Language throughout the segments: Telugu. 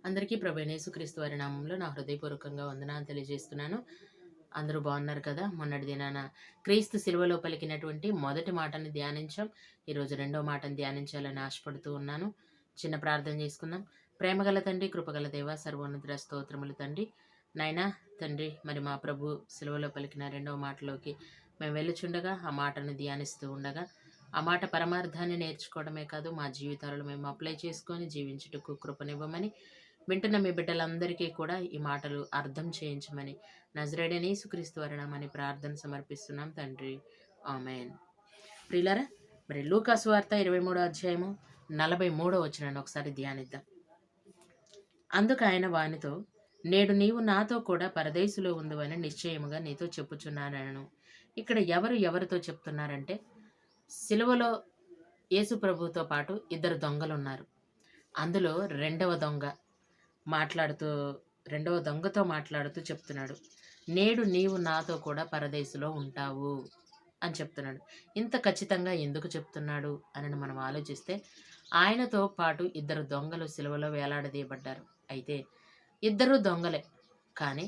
అందరికీ ప్రభువైన యేసుక్రీస్తు వారి నామంలో నా హృదయపూర్వకంగా వందనాలు తెలియజేస్తున్నాను. అందరూ బాగున్నారు కదా? మొన్నటి దినాన క్రీస్తు శిలువలో పలికినటువంటి మొదటి మాటను ధ్యానించాం. ఈరోజు రెండో మాటను ధ్యానించాలని ఆశపడుతూ ఉన్నాను. చిన్న ప్రార్థన చేసుకుందాం. ప్రేమగల తండ్రి, కృపగల దేవ, సర్వోన్నతుడ స్తోత్రములు తండ్రి. నాయనా తండ్రి, మరి మా ప్రభు శిలువలో పలికిన రెండవ మాటలోకి మేము వెళ్ళుచుండగా, ఆ మాటను ధ్యానిస్తూ ఉండగా, ఆ మాట పరమార్థాన్ని నేర్చుకోవడమే కాదు, మా జీవితాలలో మేము అప్లై చేసుకొని జీవించుటకు కృపనివ్వమని, వింటున్న మీ బిడ్డలందరికీ కూడా ఈ మాటలు అర్థం చేయించమని నజరేయుడైన యేసుక్రీస్తు వారి నామమున ప్రార్థన సమర్పిస్తున్నాం తండ్రి. ఆమేన్. ప్రియులారా, మరి లూకా సువార్త 23వ అధ్యాయము 43వ వచనాన్ని ఒకసారి ధ్యానిద్దాం. అందుకు ఆయన వానితో, నేడు నీవు నాతో కూడా పరదేశులో ఉందువని నిశ్చయముగా నీతో చెప్పుచున్నానను. ఇక్కడ ఎవరితో చెప్తున్నారంటే, సిలువలో యేసు ప్రభువుతో పాటు ఇద్దరు దొంగలు ఉన్నారు. అందులో రెండవ దొంగతో మాట్లాడుతూ చెప్తున్నాడు, నేడు నీవు నాతో కూడా పరదేశులో ఉంటావు అని చెప్తున్నాడు. ఇంత ఖచ్చితంగా ఎందుకు చెప్తున్నాడు అని మనం ఆలోచిస్తే, ఆయనతో పాటు ఇద్దరు దొంగలు సిలువలో వేలాడదీయబడ్డారు. అయితే ఇద్దరు దొంగలే, కానీ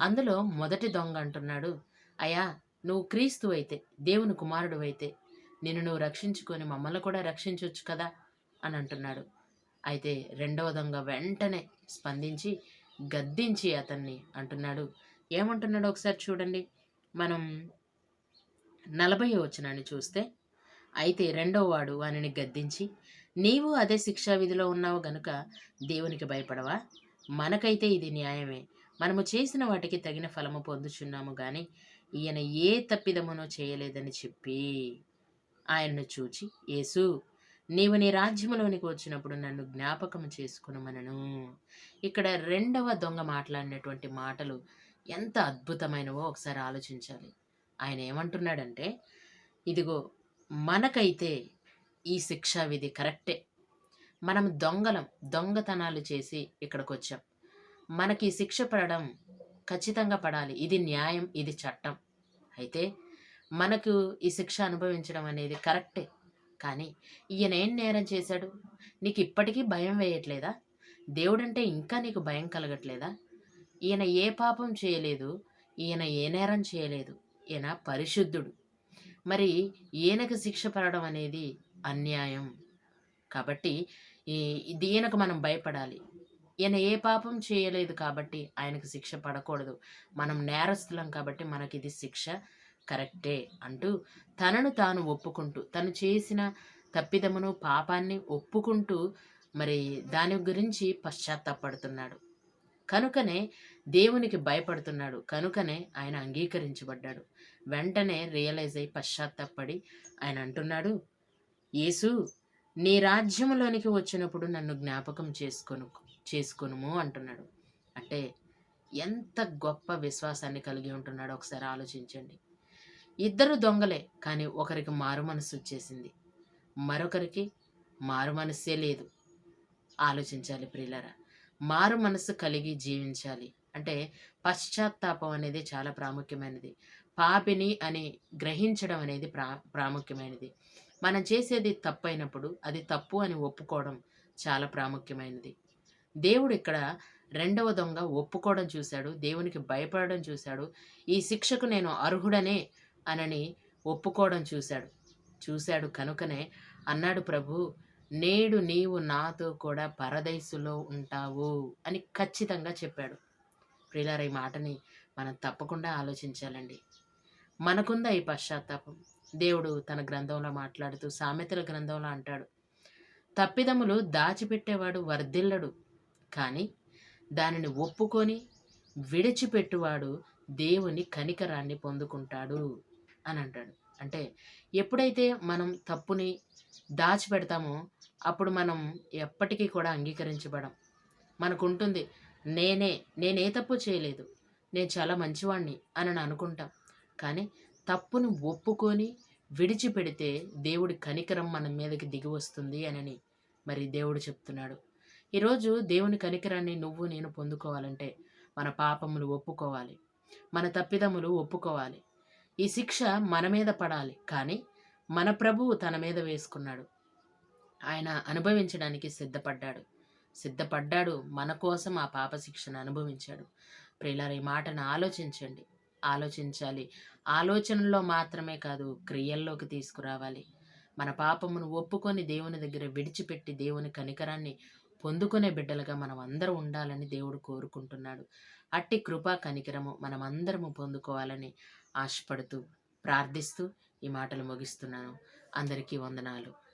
అందులో మొదటి దొంగ అంటున్నాడు, అయ్యా నువ్వు క్రీస్తు అయితే, దేవుని కుమారుడు అయితే నిన్ను నువ్వు రక్షించుకొని మమ్మల్ని కూడా రక్షించవచ్చు కదా అని అంటున్నాడు. అయితే రెండవ దొంగ వెంటనే స్పందించి గద్దించి అతన్ని అంటున్నాడు. ఏమంటున్నాడు ఒకసారి చూడండి. మనం 40వ వచనాన్ని చూస్తే, అయితే రెండవ వాడు వానిని గద్దించి, నీవు అదే శిక్షా విధిలో ఉన్నావు గనుక దేవునికి భయపడవా? మనకైతే ఇది న్యాయమే. మనము చేసిన వాటికి తగిన ఫలము పొందుచున్నాము గాని ఈయన ఏ తప్పిదమునో చేయలేదని చెప్పి ఆయన్ను చూచి, యేసు నీవు నీ రాజ్యములోనికి వచ్చినప్పుడు నన్ను జ్ఞాపకం చేసుకునమనను. ఇక్కడ రెండవ దొంగ మాట్లాడినటువంటి మాటలు ఎంత అద్భుతమైనవో ఒకసారి ఆలోచించాలి. ఆయన ఏమంటున్నాడంటే, ఇదిగో మనకైతే ఈ శిక్షా విధి కరెక్టే. మనం దొంగతనాలు చేసి ఇక్కడికి వచ్చాం. మనకి శిక్ష పడడం ఖచ్చితంగా పడాలి. ఇది న్యాయం, ఇది చట్టం. అయితే మనకు ఈ శిక్ష అనుభవించడం అనేది కరెక్టే. కానీ ఈయన ఏం నేరం చేశాడు? నీకు ఇప్పటికీ భయం వేయట్లేదా? దేవుడంటే ఇంకా నీకు భయం కలగట్లేదా? ఈయన ఏ పాపం చేయలేదు, ఈయన ఏ నేరం చేయలేదు, ఈయన పరిశుద్ధుడు. మరి ఈయనకు శిక్ష పడడం అనేది అన్యాయం. కాబట్టి ఈయనకు మనం భయపడాలి. ఈయన ఏ పాపం చేయలేదు కాబట్టి ఆయనకు శిక్ష పడకూడదు. మనం నేరస్తులం కాబట్టి మనకి ఇది శిక్ష కరెక్టే అంటూ తనను తాను ఒప్పుకుంటూ, తను చేసిన తప్పిదమును పాపాన్ని ఒప్పుకుంటూ మరి దాని గురించి పశ్చాత్తాపడుతున్నాడు. కనుకనే దేవునికి భయపడుతున్నాడు. కనుకనే ఆయన అంగీకరించబడ్డాడు. వెంటనే రియలైజ్ అయి పశ్చాత్తాపడి ఆయన అంటున్నాడు, యేసు నీ రాజ్యములోనికి వచ్చినప్పుడు నన్ను జ్ఞాపకం చేసుకొనుము అంటున్నాడు. అంటే ఎంత గొప్ప విశ్వాసాన్ని కలిగి ఉంటున్నాడో ఒకసారి ఆలోచించండి. ఇద్దరు దొంగలే, కానీ ఒకరికి మారు మనసు వచ్చేసింది, మరొకరికి మారు మనస్సే లేదు. ఆలోచించాలి ప్రియులారా. మారు మనసు కలిగి జీవించాలి అంటే పశ్చాత్తాపం అనేది చాలా ప్రాముఖ్యమైనది. పాపిని అని గ్రహించడం అనేది ప్రాముఖ్యమైనది. మనం చేసేది తప్పైనప్పుడు అది తప్పు అని ఒప్పుకోవడం చాలా ప్రాముఖ్యమైనది. దేవుడు ఇక్కడ రెండవ దొంగ ఒప్పుకోవడం చూశాడు, దేవునికి భయపడడం చూశాడు, ఈ శిక్షకు నేను అర్హుడనే అనని ఒప్పుకోవడం చూశాడు. కనుకనే అన్నాడు ప్రభు, నేడు నీవు నాతో కూడా పరదేశులో ఉంటావు అని ఖచ్చితంగా చెప్పాడు. ప్రియులారా, ఈ మాటని మనం తప్పకుండా ఆలోచించాలండి. మనకుందా ఈ పశ్చాత్తాపం? దేవుడు తన గ్రంథంలో మాట్లాడుతూ సామెతల గ్రంథంలో అంటాడు, తప్పిదములు దాచిపెట్టేవాడు వర్ధిల్లడు, కానీ దానిని ఒప్పుకొని విడిచిపెట్టువాడు దేవుని కనికరాన్ని పొందుకుంటాడు అని అంటాడు. అంటే ఎప్పుడైతే మనం తప్పుని దాచిపెడతామో అప్పుడు మనం ఎప్పటికీ కూడా అంగీకరించబడం. మనకుంటుంది, నేనే తప్పు చేయలేదు, నేను చాలా మంచివాణ్ణి అని అనుకుంటాం. కానీ తప్పును ఒప్పుకొని విడిచిపెడితే దేవుడి కనికరం మన మీదకి దిగి వస్తుంది అని మరి దేవుడు చెప్తున్నాడు. ఈరోజు దేవుని కనికరాన్ని నువ్వు నేను పొందుకోవాలంటే మన పాపములు ఒప్పుకోవాలి, మన తప్పిదములు ఒప్పుకోవాలి. ఈ శిక్ష మన మీద పడాలి, కానీ మన ప్రభువు తన మీద వేసుకున్నాడు. ఆయన అనుభవించడానికి సిద్ధపడ్డాడు. సిద్ధపడ్డాడు, మన కోసం ఆ పాప శిక్షను అనుభవించాడు. ప్రియులారా, ఈ మాటను ఆలోచించండి. ఆలోచించాలి. ఆలోచనలో మాత్రమే కాదు, క్రియల్లోకి తీసుకురావాలి. మన పాపమును ఒప్పుకొని దేవుని దగ్గర విడిచిపెట్టి దేవుని కనికరాన్ని పొందుకునే బిడ్డలుగా మనం అందరం ఉండాలని దేవుడు కోరుకుంటున్నాడు. అట్టి కృపా కనికరము మనమందరము పొందుకోవాలని ఆశపడుతూ, ప్రార్థిస్తూ ఈ మాటలు ముగిస్తున్నాను. అందరికీ వందనాలు.